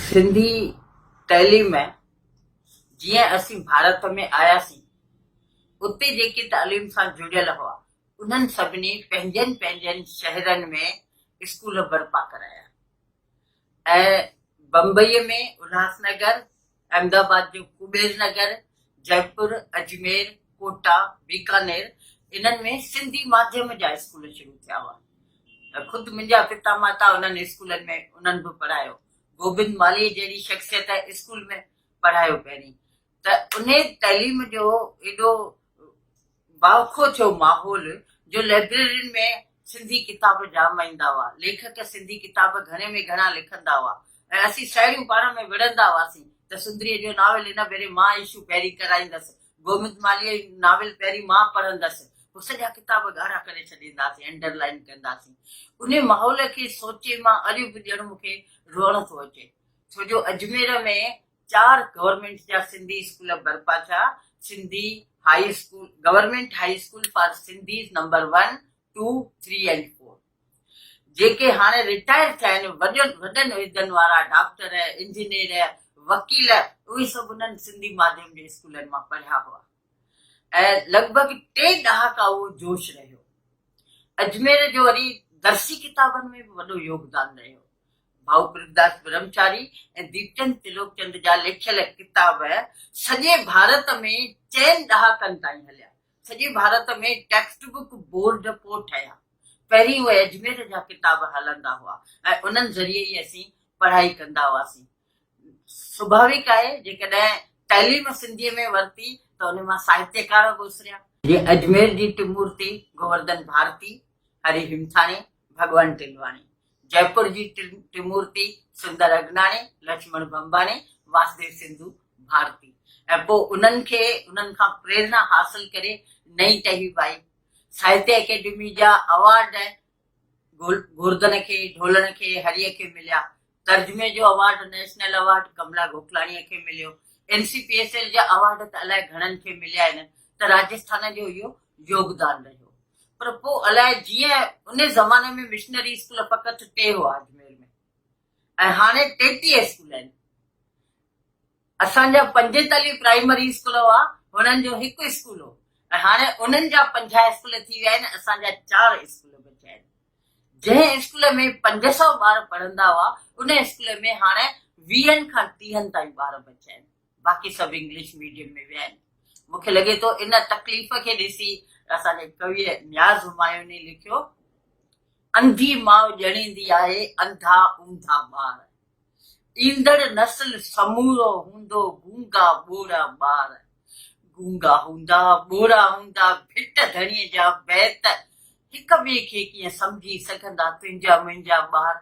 सिंधी तैलीम जीअं असीं भारत में आयासीं उते जेके तालीम सां जुड़ियल हुआ उन्हनि सभिनी पंहिंजनि पंहिंजनि शहरनि में स्कूल बर्पा कराया ऐं बम्बईअ में उल्हासनगर, अहमदाबाद जो कुबेर नगर, जयपुर, अजमेर, कोटा, बीकानेर इन्हनि में सिंधी माध्यम जा स्कूल शुरू थिया हुआ। खुदि मुंहिंजा पिता माता उन्हनि स्कूलनि में उन्हनि बि पढ़ायो। गोबिंद माली जहिड़ी शख्सियत स्कूल में पढ़ायो पहिरीं। त उन तैलीम जो एॾो बाखो थियो माहौल जो लाइब्रेरियुनि में सिंधी किताब जाम ईंदा हुआ। लेखक सिंधी किताब घणे में घणा लिखंदा हुआ ऐं असीं साहेड़ियूं पाण में विढ़ंदा हुआसीं त सुंदरीअ जो नावल इन भेरे मां इशू पहिरीं कराईंदसि, गोबिंद मालीअ जो नावल पहिरीं मां पढ़ंदसि। पोइ सॼा किताब ॻाढ़ा करे छॾींदासीं, अंडरलाइन कंदासीं। उन माहौल खे सोचे मां अॼु बि ॼण मूंखे रोअण थो अचे, छो जो अजमेर में 4 गवर्नमेंट जा सिंधी स्कूल बर्पा थिया। Sindhi high school, government high school for Sindhi number 1, 2, 3 and 4 जेके हाणे रिटायर थिया आहिनि। वॾनि उहिदनि वारा डॉक्टर, इंजीनियर, वकील, उहे सभु उन्हनि सिंधी माध्यम जे स्कूलनि मां पढ़िया हुआ ऐं लॻभॻि 3 ॾहाका उहो जोश रहियो। अजमेर जो वरी दर्सी किताबनि में बि वॾो योगदान रहियो। भाऊ प्रेमदास ब्रह्मचारी ऐं दीपचंद त्रिलोकचंद जा लिखियल किताब सॼे भारत में 4 ॾहाकनि ताईं हलिया। सॼे भारत में टेक्स्ट बुक बोर्ड पोइ ठहिया। पहिरीं उहे अजमेर जा किताब हलंदा हुआ ऐं उन्हनि ज़रिए ई असीं पढ़ाई कंदा हुआसीं। स्वाभाविक आहे जेकॾहिं तैलीम सिंधीअ में वरिती त उन मां साहित्यकार बि उसिरिया। जीअं अजमेर जी टिमूर्ति गोवर्धन भारती, हरि हिमथाणी, भगवान टिलवाणी। जयपुर जी टिमूर्ति सुंदर अगनाणी, लक्ष्मण बंबाणी, वासुदेव सिंधु भारती। ऐं पोइ उन्हनि खां प्रेरणा हासिल करे नई टही पाई। साहित्य अकेडमी जा अवार्ड गोवर्धन खे, ढोलण खे, हरीअ खे मिलिया। तर्जुमे जो अवार्ड, नेशनल अवार्ड कमला गोखलाणीअ खे मिलियो। NCPSL जा अवार्ड त अलाए घणनि खे मिलिया आहिनि। त राजस्थान जो इहो योगदान रहियो। पर पोइ अलाए जीअं उन ज़माने में मिशनरी स्कूल फ़क़ति 3 हुआ अजमेर में ऐं हाणे 33 स्कूल आहिनि। असांजा 45 प्राइमरी स्कूल हुआ, हुननि जो 1 स्कूल हो ऐं हाणे उन्हनि जा 50 स्कूल थी विया आहिनि। असांजा 4 स्कूल बचिया आहिनि। जंहिं स्कूल में 500 ॿार पढ़ंदा हुआ उन स्कूल में हाणे 20 खां 30 ताईं ॿार बचिया आहिनि। बाक़ी सभु इंग्लिश मीडियम में विया आहिनि। मूंखे लॻे थो इन तकलीफ़ खे ॾिसी असांजे कविअ नियाज़ हुमायूनी लिखियो, अंधी माउ ॼणींदी आहे अंधा ऊंधा ॿार, ईंदड़ नस्ल समूरो हूंदो गूंगा ॿोड़ा ॿार। गूंगा हूंदा, ॿोड़ा हूंदा, भिट धणीअ जा बैत, हिक ॿिए खे कीअं सम्झी सघंदा तुंहिंजा मुंहिंजा ॿार।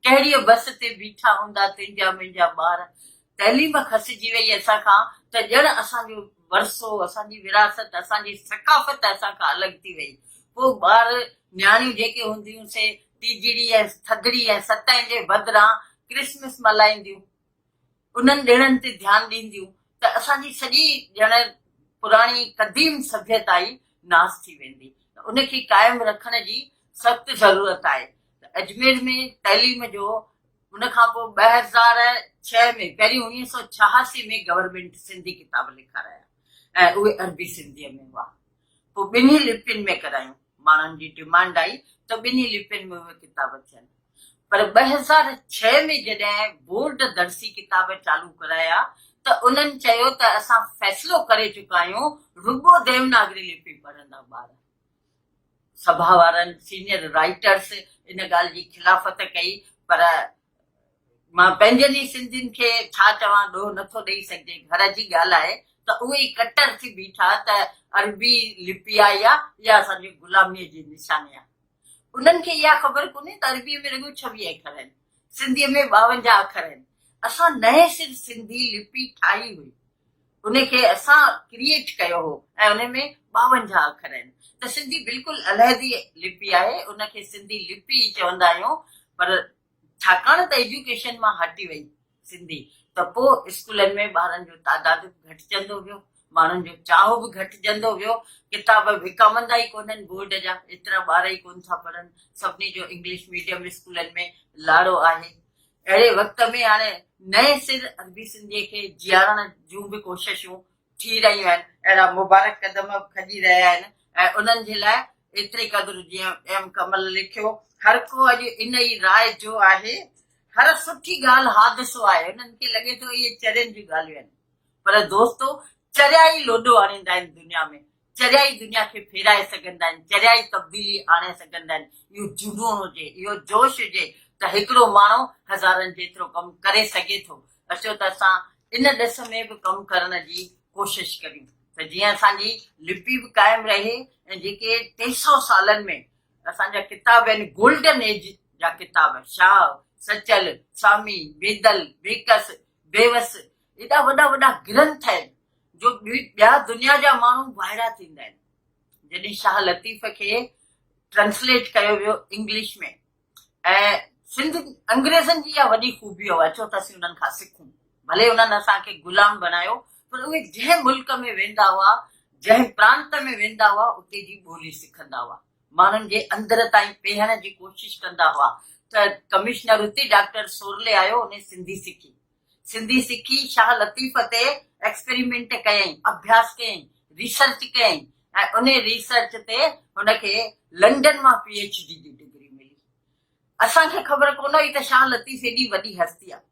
कहिड़ी बस ते बीठा हूंदा तुंहिंजा मुंहिंजा ॿार। तैलीम खसिजी वई असांखां त ॼण असांजो वरसो, असांजी विरासत, असांजी सकाफ़त असांखां अलॻि थी वई। पोइ ॿार न्याणियूं जेके हूंदियूं से तीजड़ी ऐं थधिड़ी ऐं सतैं जे बदिरां क्रिसमस मल्हाईंदियूं, उन्हनि ॾिणनि ते ध्यानु ॾींदियूं त असांजी सॼी ॼण पुराणी क़दीम सभ्यता ई नास थी वेंदी। उनखे क़ाइमु रखण जी सख़्तु ज़रूरत आहे। अजमेर में तैलीम जो उन खां पोइ 2006 में, पहिरीं 1986 में गवर्नमेंट सिंधी किताब लिखाराया ऐं उहे अरबी सिंधीअ में हुआ। पोइ 2 लिपियुनि में करायूं। माण्हुनि जी डिमांड आई त 2 लिपियुनि में उहे किताब थियनि। पर 2006 में जॾहिं बोर्ड दर्सी किताब चालू कराया त उन्हनि चयो त असां फ़ैसिलो करे चुका आहियूं रुॻो देवनागरी लिपि पढ़ंदा ॿार। सभा वारनि, सीनियर राइटर्स इन ॻाल्हि जी खिलाफ़त कई, पर मां पंहिंजनि ई सिंधियुनि खे छा चवां, ॾोह नथो ॾेई सघिजे। घर जी ॻाल्हि आहे त उहे ई कटर थी बीठा त अरबी लिपि आहे या असांजी ग़ुलामीअ जी निशानी आहे। उन्हनि खे इहा ख़बर कोन्हे त अरबीअ में रुॻो 26 अखर आहिनि, सिंधीअ में 52 अखर आहिनि। असां नए सिर सिंधी लिपि ठाही हुई, उनखे असां क्रिएट कयो हो ऐं उन में 52 अखर आहिनि। त सिंधी बिल्कुलु अलहदी लिपि आहे, उनखे सिंधी लिपि चवंदा आहियूं। पर छाकाणि त एजुकेशन मां हटी वई सिंधी, त पोइ स्कूलनि में ॿारनि जो तादाद बि घटिजंदो वियो, माण्हुनि जो चाहो बि घटिजंदो वियो। किताब विकामंदा ई कोन्हनि बोर्ड जा, एतिरा ॿार ई कोन था पढ़नि। सभिनी जो इंग्लिश मीडियम स्कूलनि में लाड़ो आहे। अहिड़े वक़्त में हाणे नए सिर अरबी सिंधीअ खे जीआरण जूं बि कोशिशूं थी रहियूं आहिनि। अहिड़ा मुबारक कदम खॼी रहिया आहिनि ऐं उन्हनि जे लाइ एतिरे क़दुरु जीअं एम कमल लिखियो, हर को अॼु इन ई राय जो आहे, हर सुठी ॻाल्हि हादिसो आहे। उन्हनि खे लॻे थो इहे चरियनि जूं ॻाल्हियूं आहिनि, पर दोस्तो चरिया ई लोॾो आणींदा आहिनि दुनिया में, चरिया ई दुनिया खे फेराए सघंदा आहिनि, चरिया ई तब्दीली आणे सघंदा आहिनि। इहो जुनून हुजे, इहो जोश हुजे त हिकिड़ो माण्हू हज़ारनि जेतिरो कमु करे सघे थो। अचो त असां इन ॾिस में बि कमु करण जी कोशिश करियूं त जीअं असांजी लिपि बि क़ाइमु रहे ऐं जेके 300 सालनि में असांजा किताब आहिनि, गोल्डन एज जा किताब, शाह, सचल, स्वामी, बेदल, बेकस, बेवस, एॾा वॾा वॾा ग्रंथ आहिनि जो ॿिया दुनिया जा माण्हू वाइड़ा थींदा आहिनि। जॾहिं शाह लतीफ़ खे ट्रांसलेट कयो वियो इंग्लिश में, ऐं सिंध अंग्रेज़नि जी इहा वॾी ख़ूबी आहे, अचो त असीं उन्हनि खां सिखूं। भले उन्हनि असांखे ग़ुलाम बनायो, पर उहे जंहिं मुल्क में वेंदा हुआ, जंहिं प्रांत में वेंदा हुआ, उते जी ॿोली सिखंदा हुआ, माण्हुनि जे अंदर ताईं पेहण जी कोशिश कंदा हुआ। त कमिश्नर उते डॉक्टर सोरले आयो, उन सिंधी सिखी, शाह लतीफ़ ते एक्सपेरिमेंट कयईं, अभ्यास कयईं, रिसर्च कयईं, ऐं उन रिसर्च ते हुनखे लंडन मां PhD जी डिग्री मिली। असांखे ख़बर कोन हुई त शाह लतीफ़ एॾी वॾी हस्ती आहे।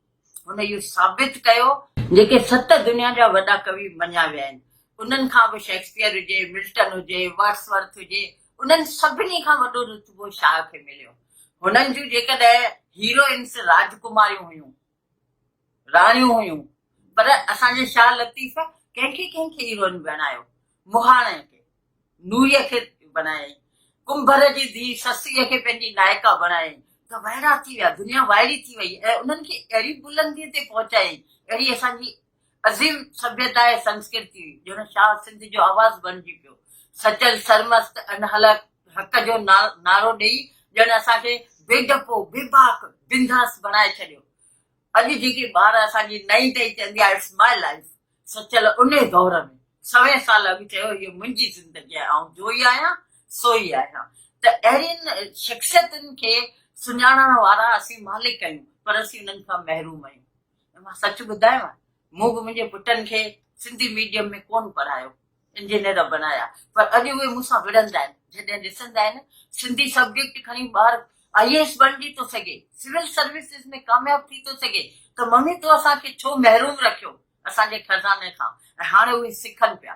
हुन इहो साबित कयो, जेके 7 दुनिया जा वॾा कवि मञिया विया आहिनि, उन्हनि खां बि शेक्सपियर हुजे, मिल्टन हुजे, वर्ड्सवर्थ हुजे, उन्हनि सभिनी खां वॾो रुतबो शाह खे मिलियो। हुननि जूं जेकॾहिं हीरोइन्स राजकुमारियूं हुयूं, राणियूं हुयूं, पर असांजे शाह लतीफ़ कंहिंखे हीरोइन बणायो, मुहाणे खे, नूहीअ खे बणायईं, कुंभर जी धीउ ससीअ खे पंहिंजी नायका बणायईं। त वाइड़ा थी विया, दुनिया वाइड़ी थी वई ऐं उन्हनि खे अहिड़ी बुलंदीअ ते पहुचायईं, अहिड़ी असांजी अज़ीम सभ्यता ऐं संस्कृति हुई, ॼण शाह सिंध जो आवाज़ बणिजी पियो। सचल सरमस्त अनहल हक़ जो नारो ॾेई ॼण असांखे बेडपो, बेबाक, बिंदास बणाए छॾियो। अॼु जेके ॿार असांजी नई टई चवंदी आहे इट्स माय लाइफ, सचल उन दौर में 100 साल अॻु चयो इहो मुंहिंजी ज़िंदगी आहे, ऐं जो ई आहियां सो ई आहियां। त अहिड़ियुनि शख़्सियतुनि खे सुञाणण वारा असीं मालिक आहियूं, पर असीं उन्हनि खां महरूम आहियूं। मां सच ॿुधायां, मूं बि मुंहिंजे पुटनि खे सिंधी मीडियम में कोन पढ़ायो, इंजीनियर बनाया, पर अॼु उहे मूंसां विढ़ंदा आहिनि। जॾहिं ॾिसंदा आहिनि सिंधी सब्जेक्ट खणी ॿार IAS बणिजी थो सघे, सिविल सर्विसिस में कामयाब थी थो सघे, त मम्मी तो असांखे छो महरूम रखियो असांजे खज़ाने खां। ऐं हाणे उहे सिखनि पिया।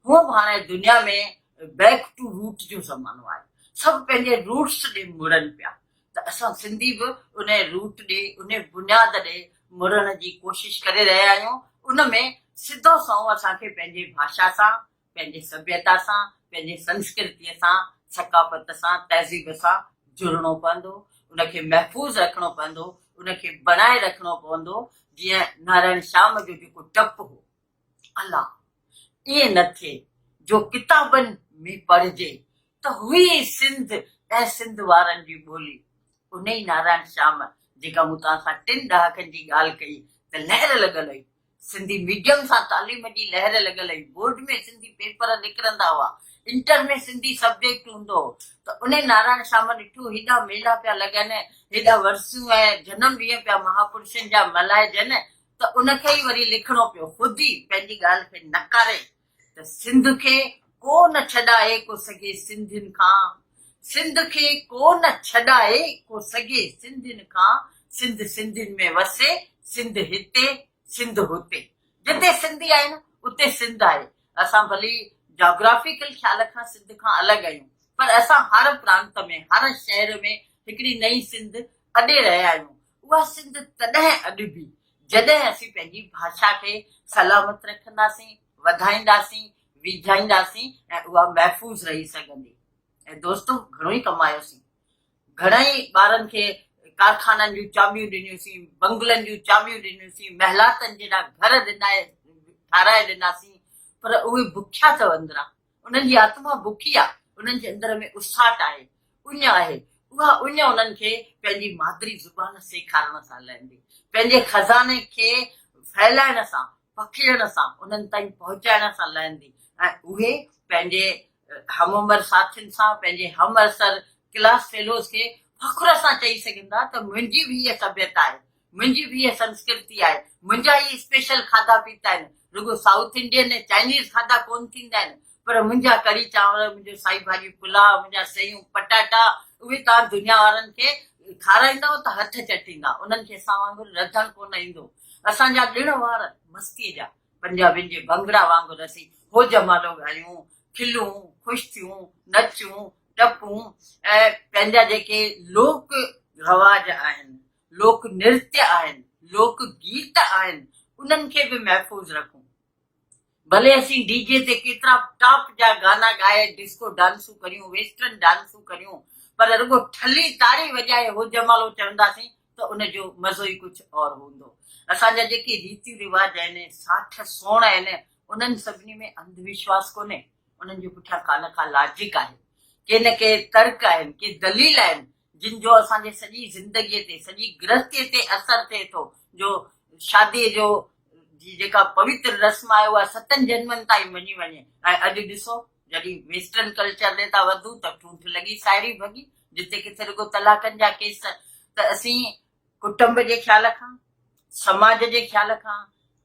हूअं बि हाणे दुनिया में बैक टू रूट जो ज़मानो आहे, सभु पंहिंजे रूट्स ॾे मुड़नि पिया। त असां सिंधी बि उन रूट ॾे, उन बुनियाद ॾे मुड़ण जी कोशिश करे रहिया आहियूं। उन में सिधो सओं असांखे पंहिंजे भाषा सां, पंहिंजे सभ्यता सां, पंहिंजे संस्कृतीअ सां, सकाफ़त सां, तहज़ीब सां जुड़णो पवंदो, उनखे महफ़ूज़ रखणो पवंदो, उनखे बनाए रखणो पवंदो। जीअं नारायण श्याम जो जेको टप हो, अलाह ईअं न थिए जो किताबनि में पढ़जे त हुई सिंध ऐं सिंध वारनि जी ॿोली। उन ई नारायण श्याम जेका मूं तव्हां सां 3 ॾहाकनि जी ॻाल्हि कई त लहर लॻल हुई, सिंधी मीडियम सां तालीम जी लहर लॻल हुई, बोर्ड में सिंधी पेपर निकिरंदा हुआ, इंटर में सिंधी सब्जेक्ट हूंदो हो। त उन नारायण श्याम ॾिठो हेॾा मेला पिया लॻनि, हेॾा वर्सियूं ऐं जनम ॾींहं पिया महापुरुषनि जा मल्हाइजनि, त उनखे ई वरी लिखणो पियो, ख़ुदि ई पंहिंजी ॻाल्हि खे नकारे त सिंध खे को न छॾाए को सघे सिंधियुनि खां, सिंध खे को न छॾाए को सघे सिंधियुनि खां, सिंध सिंधियुनि में वसे, सिंध हिते सिंध हुते। जिते सिंधी आहिनि उते सिंध आहे। असां भली जोग्राफिकल ख़्याल खां सिंध खां अलॻि आहियूं, पर असां हर प्रांत में, हर शहर में हिकिड़ी नई सिंध अॾे रहिया आहियूं। उहा सिंध तॾहिं अॼु बि जॾहिं असीं पंहिंजी भाषा खे सलामत रखंदासीं, वधाईंदासीं, विझाईंदासीं ऐं उहा महफ़ूज़ रही सघंदी। ऐं दोस्तो घणो ई कमायोसीं, घणेई ॿारनि खे कारखाननि जूं चाबियूं ॾिनियूंसीं, बंगलनि जूं चाबियूं ॾिनियूंसीं, महिलातनि जहिड़ा घर ठाराए ॾिनासीं, पर उहे बुखिया अथव अंदरां, उन्हनि जी आत्मा बुखी आहे, उन्हनि जे अंदर में उसाट आहे, उञ आहे। उहा उञ उन्हनि खे पंहिंजी माद्री ज़ुबान सेखारण सां लहंदी, पंहिंजे खज़ाने खे फैलाइण सां, पखिड़ण सां, उन्हनि ताईं पहुचाइण सां लहंदी। ऐं उहे पंहिंजे हम उमिरि साथियुनि सां, पंहिंजे हम असर क्लास फेलोज़ खे फ़ख़्र सां चई सघंदा त मुंहिंजी बि इहा सभ्यता आहे, मुंहिंजी बि इहा संस्कृति आहे, मुंहिंजा ई स्पेशल खाधा पीता आहिनि, रुगो साउथ इंडियन ऐं चाइनीज़ खाधा कोन थींदा आहिनि, पर मुंहिंजा कढ़ी चांवर, मुंहिंजो साई भाॼी पुलाव, मुंहिंजा सयूं पटाटा, उहे तव्हां दुनिया वारनि खे खाराईंदव त हथ चटींदा, उन्हनि खे असां वांगुरु रधणु कोन ईंदो। असांजा ॾिण वार मस्तीअ जा, पंजाबियुनि जे भंगड़ा वांगुरु असीं होज मालो ॻाल्हियूं, खिलूं, ख़ुशि थियूं, नचूं टपूं, ऐं पंहिंजा जेके लोक रवाज आहिनि, लोक नृत्य आहिनि, लोक गीत आहिनि, उन्हनि खे बि महफ़ूज़ रखूं। भले असीं डीजे ते केतिरा टॉप जा गाना ॻाए डिस्को डांसूं करियूं, वेस्टर्न डांसूं करियूं, पर रुगो ठली ताड़ी वॼाए होज मालो चवंदासीं त उनजो मज़ो ई कुझु और हूंदो। असांजा जेके रीति रिवाज आहिनि, साठ सोण आहिनि, उन्हनि सभिनी में अंधविश्वास कोन्हे, उन्हनि जे पुठियां का न का लॉजिक आहे, के न के तर्क आहिनि, के दलील आहिनि, जिन जो असांजे सॼी ज़िंदगीअ ते, सॼी गृहस्थीअ ते असरु थिए थो। जो शादीअ जो जी जेका पवित्र रस्म आहे उहा 7 जन्मनि ताईं मञी वञे, ऐं अॼु ॾिसो जॾहिं वेस्टर्न कल्चर ॾे था वधूं त ठूंठ लॻी साहेड़ी भॻी, जिते किथे रुगो तलाकनि जा केस। त असीं कुटुंब जे ख़्याल खां, समाज जे ख़्याल खां,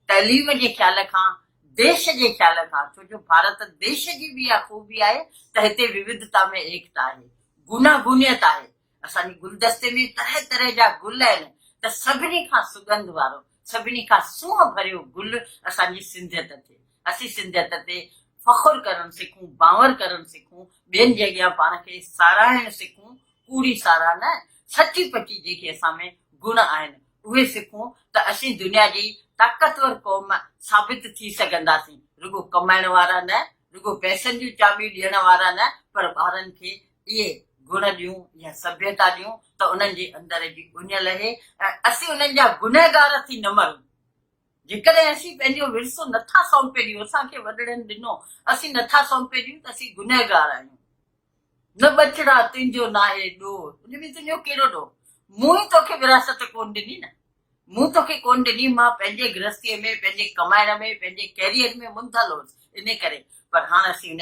तइलीम जे ख़्याल खां, देश जे ख़्याल खां, छो जो भारत देश जी बि इहा ख़ूबी आहे त हिते विविधता में एकता आहे, गूनागूनियत आहे। असांजे गुलदस्ते में तरह तरह जा गुल आहिनि, त सभिनी खां सुगंध वारो, सभिनी खां सूंहं भरियो गुल असांजी सिंधियत थिए। असीं सिंधियत ते फ़ख़ुरु करणु सिखूं, बांवर करणु सिखूं, ॿियनि जे अॻियां पाण खे साराहिणु सिखूं, कूड़ी साराह न, सची पची जेके असां में गुण आहिनि उहे सिखूं, त असीं दुनिया जी ताक़तवर क़ौम साबित थी सघंदासीं। रुगो कमाइण वारा न, रुगो पैसनि जूं चाबियूं ॾियण वारा न, पर ॿारनि खे इहे गुण ॾियूं, इहा सभ्यता ॾियूं, त उन्हनि जे अंदर जी उञ लहे ऐं असीं उन्हनि जा गुनहगार थी न मरूं। जेकॾहिं असीं पंहिंजो विरसो नथा सौंपे ॾियूं, असांखे वॾड़नि ॾिनो, असीं नथा सौंपे ॾियूं त असीं गुनहगार आहियूं। न बचड़ा तुंहिंजो नाहे ॾोह, उन में तुंहिंजो कहिड़ो ॾोह? मूं ई तोखे विरासत कोन ॾिनी न, मूं तोखे कोन ॾिनी, मां पंहिंजे गृहस्थीअ में, पंहिंजे कमाइण में, पंहिंजे कैरियर में मुंधल हुअसि, इन करे। पर हाणे असीं उन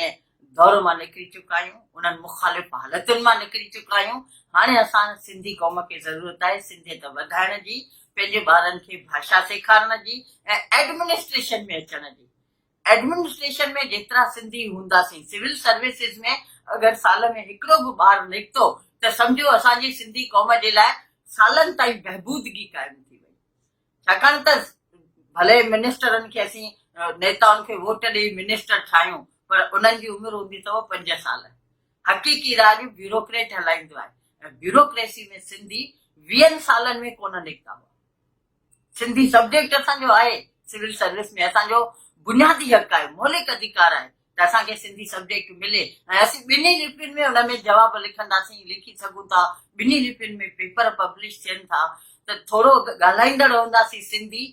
दौर मां निकिरी चुका आहियूं, उन्हनि मुख़ालिफ़ हालतुनि मां निकिरी चुका आहियूं। हाणे असां सिंधी क़ौम खे ज़रूरत आहे सिंधियत वधाइण जी, पंहिंजे ॿारनि खे भाषा सेखारण जी ऐं एडमिनिस्ट्रेशन में अचण जी। एडमिनिस्ट्रेशन में जेतिरा सिंधी हूंदासीं, सिविल सर्विसिस में अगरि साल में हिकिड़ो बि ॿार निकितो त सम्झो असांजी सिंधी क़ौम जे लाइ सालनि ताईं बहबूदगी क़ाइमु थी वई। छाकाणि त भले मिनिस्टरनि खे असीं नेताउनि खे वोट ॾेई मिनिस्टर ठाहियूं, पर उन्हनि जी उमिरि हूंदी अथव 5 साल। हक़ीक़ी राज ब्यूरोक्रेट हलाईंदो आहे, ऐं ब्यूरोक्रेसी में सिंधी 20 सालनि में कोन निकिता हुआ। सिंधी सब्जेक्ट असांजो आहे सिविल सर्विस में, असांजो बुनियादी हक़ आहे, मौलिक अधिकार आहे त असांखे सिंधी सब्जेक्ट मिले, ऐं असीं ॿिन्ही लिपियुनि में हुन में जवाब लिखंदासीं, लिखी सघूं था, ॿिन्ही लिपियुनि में पेपर पब्लिश थियनि था, त थोरो ॻाल्हाईंदड़ रहंदासीं सिंधी,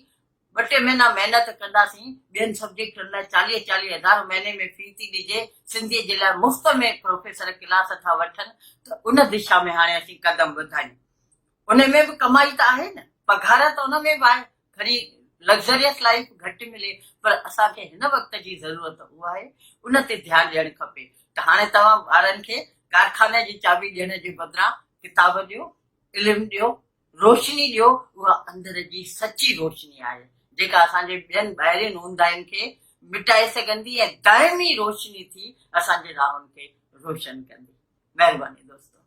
2 टे महीना महिनत कंदासीं, ॿियनि सब्जेक्टनि लाइ 40-40 हज़ार महीने में फी थी ॾिजे, सिंधीअ जे लाइ मुफ़्त में प्रोफेसर क्लास था वठनि, त उन दिशा में हाणे असीं कदम वधायूं। उन में बि कमाई त आहे न, पघार त उन में बि आहे, खणी लग्ज़रियस लाइफ घटि मिले, पर असांखे हिन वक़्त जी ज़रूरत उहा आहे, उन ते ध्यानु ॾियणु खपे। त हाणे तव्हां ॿारनि खे कारखाने जी चाबी ॾियण जे बदिरां किताब ॾियो, इल्मु ॾियो, रोशनी ॾियो, उहा अंदर जी सची रोशनी आहे, जेका असांजे ॿियनि ॿाहिरियुनि हूंदाइनि खे मिटाए सघंदी ऐं दाइमी रोशनी थी असांजे राहनि खे रोशन कंदी। महिरबानी दोस्तो।